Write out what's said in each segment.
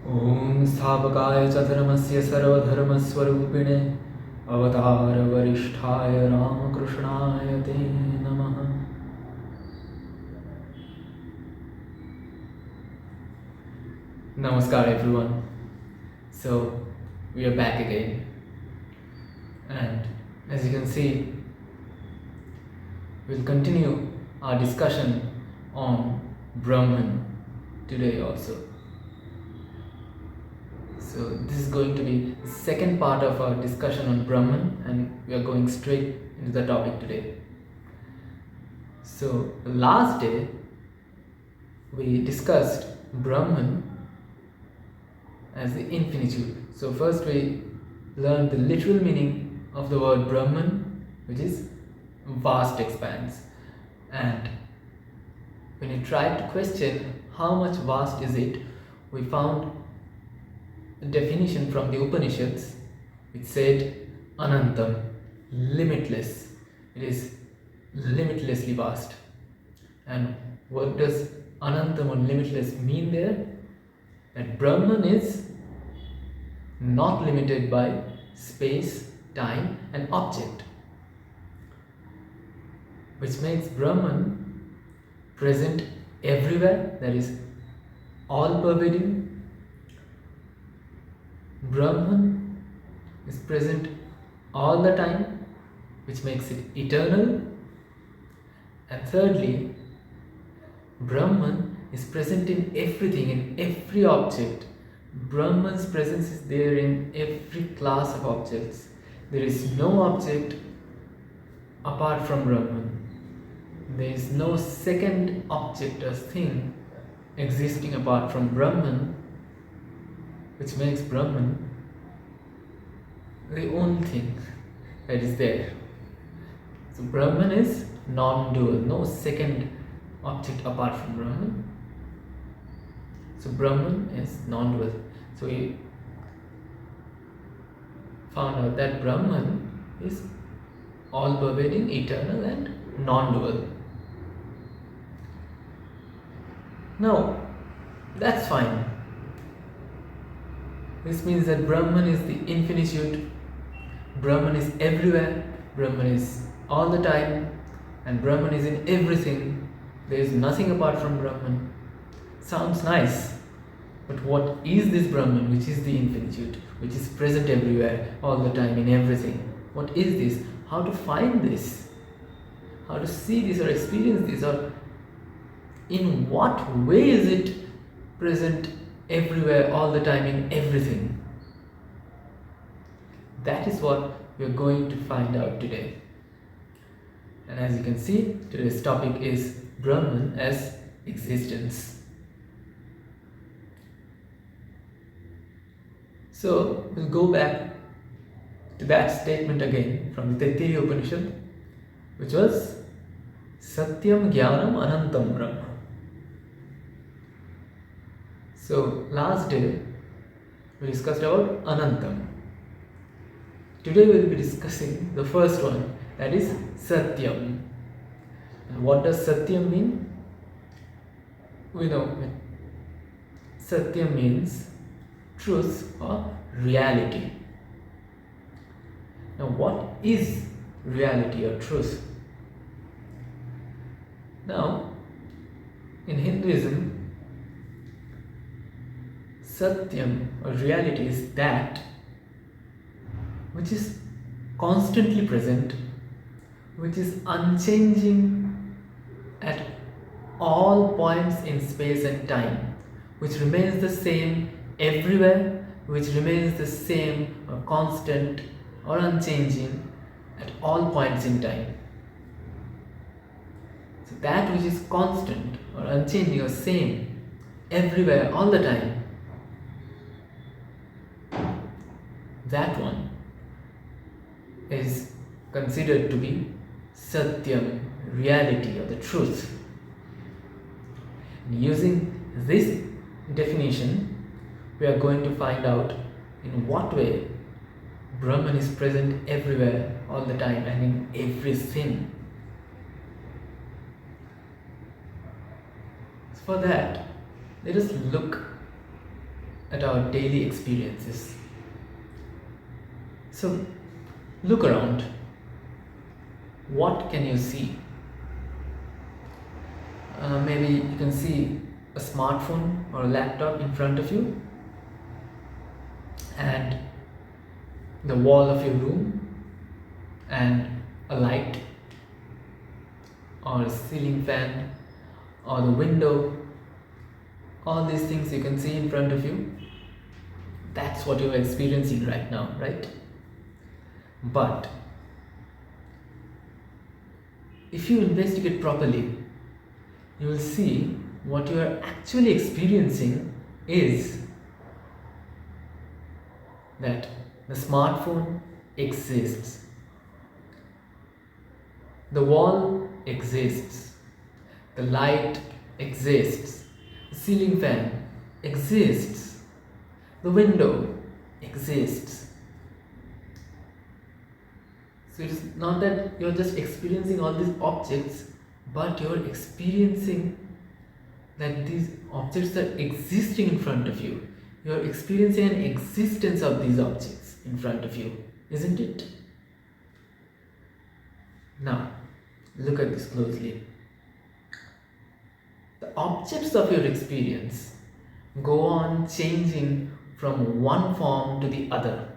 ॐ स्थापकाय च धर्मस्य सर्वधर्मस्वरूपिणे अवतारवरिष्ठाय रामकृष्णाय ते नमः. Namaskar everyone. So we are back again, and as you can see, we'll continue our discussion on Brahman today also. So this is going to be the second part of our discussion on Brahman, and we are going straight into the topic today. So last day we discussed Brahman as the infinitude. So first we learned the literal meaning of the word Brahman, which is vast expanse. And when you tried to question how much vast is it, we found a definition from the Upanishads which said Anantam, limitless. It is limitlessly vast. And what does Anantam or limitless mean there? That Brahman is not limited by space, time and object, which makes Brahman present everywhere, that is all pervading. Brahman is present all the time, which makes it eternal. And thirdly, Brahman is present in everything, in every object. Brahman's presence is there in every class of objects. There is no object apart from Brahman. There is no second object or thing existing apart from Brahman, which makes Brahman the only thing that is there. So Brahman is non-dual, no second object apart from Brahman. So Brahman is non-dual. So we found out that Brahman is all-pervading, eternal and non-dual. Now, that's fine. This means that Brahman is the infinitude, Brahman is everywhere, Brahman is all the time, and Brahman is in everything. There is nothing apart from Brahman. Sounds nice, but what is this Brahman, which is the infinitude, which is present everywhere, all the time, in everything? What is this? How to find this? How to see this or experience this? Or in what way is it present everywhere, all the time, in everything? That is what we are going to find out today. And as you can see, today's topic is Brahman as existence. So we'll go back to that statement again from the Taittiriya Upanishad, which was Satyam Jnanam Anantam Brahma. So last day we discussed about Anantam. Today we will be discussing the first one, that is Satyam. And what does Satyam mean? We know Satyam means truth or reality. Now what is reality or truth? Now in Hinduism, Satyam or reality is that which is constantly present, which is unchanging at all points in space and time, which remains the same everywhere, which remains the same or constant or unchanging at all points in time. So that which is constant or unchanging or same everywhere all the time, that one is considered to be Satyam, reality or the truth. And using this definition, we are going to find out in what way Brahman is present everywhere, all the time, and in everything. For that, let us look at our daily experiences. So look around. What can you see? Maybe you can see a smartphone or a laptop in front of you, and the wall of your room, and a light or a ceiling fan or the window. All these things you can see in front of you. That's what you're experiencing right now, right? But if you investigate properly, you will see what you are actually experiencing is that the smartphone exists, the wall exists, the light exists, the ceiling fan exists, the window exists. So it's not that you're just experiencing all these objects, but you're experiencing that these objects are existing in front of you. You're experiencing an existence of these objects in front of you, isn't it? Now, look at this closely. The objects of your experience go on changing from one form to the other.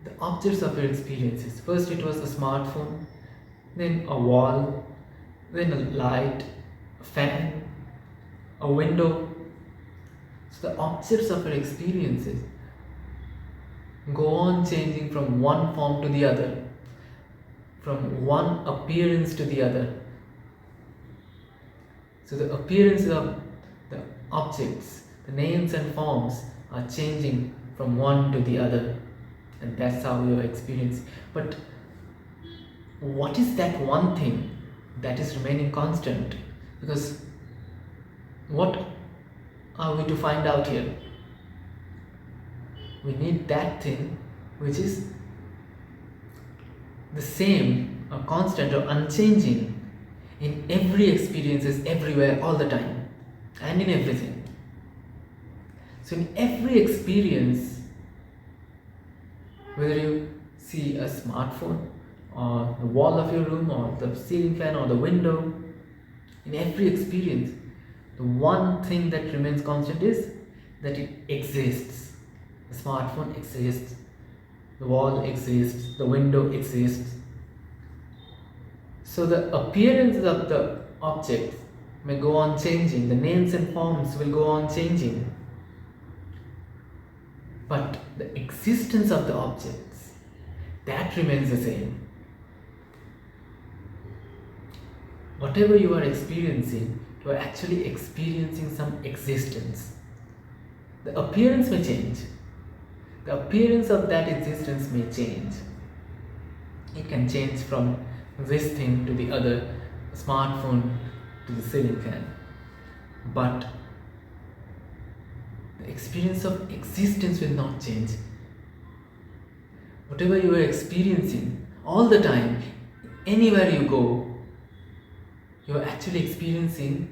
The objects of your experiences. First it was a smartphone, then a wall, then a light, a fan, a window. So the objects of your experiences go on changing from one form to the other, from one appearance to the other. So the appearance of the objects, the names and forms are changing from one to the other. And that's how you experience. But what is that one thing that is remaining constant? Because what are we to find out here? We need that thing which is the same, or constant, or unchanging in every experiences, everywhere, all the time, and in everything. So in every experience, whether you see a smartphone or the wall of your room or the ceiling fan or the window, in every experience, the one thing that remains constant is that it exists. The smartphone exists, the wall exists, the window exists. So the appearance of the objects may go on changing, the names and forms will go on changing. But the existence of the objects, that remains the same. Whatever you are experiencing, you are actually experiencing some existence. The appearance may change. The appearance of that existence may change. It can change from this thing to the other, smartphone to the ceiling fan. But the experience of existence will not change. Whatever you are experiencing all the time, anywhere you go, you are actually experiencing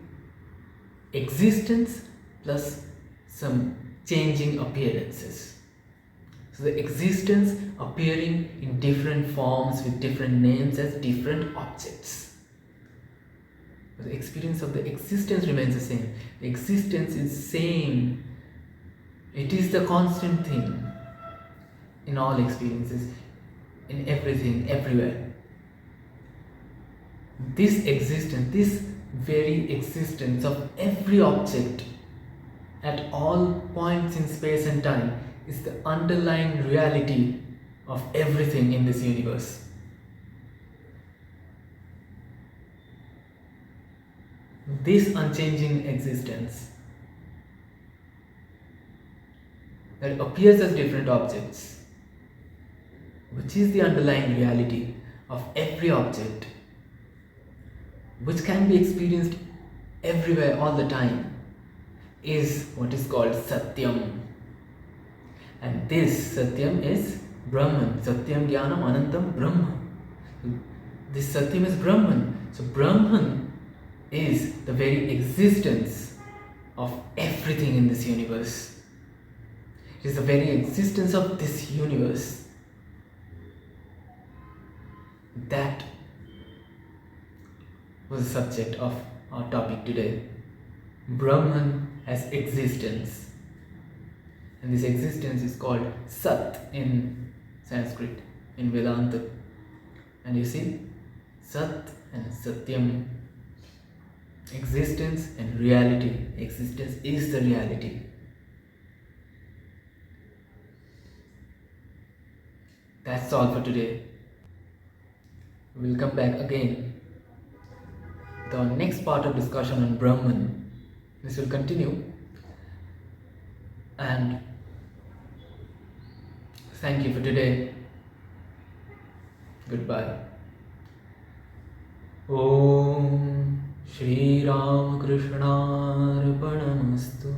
existence plus some changing appearances. So the existence appearing in different forms with different names as different objects. But the experience of the existence remains the same. The existence is same. It is the constant thing in all experiences, in everything, everywhere. This existence, this very existence of every object at all points in space and time is the underlying reality of everything in this universe. This unchanging existence that appears as different objects, which is the underlying reality of every object, which can be experienced everywhere all the time, is what is called Satyam. And this Satyam is Brahman. Satyam Jnanam Anantam Brahma. This Satyam is Brahman. So Brahman is the very existence of everything in this universe. It is the very existence of this universe that was the subject of our topic today. Brahman has existence, and this existence is called Sat in Sanskrit, in Vedanta. And you see, Sat and Satyam, existence and reality. Existence is the reality. That's all for today. We'll come back again with our next part of discussion on Brahman. This will continue, and thank you for today. Goodbye. Om Shri Ram Krishnarpanamastu.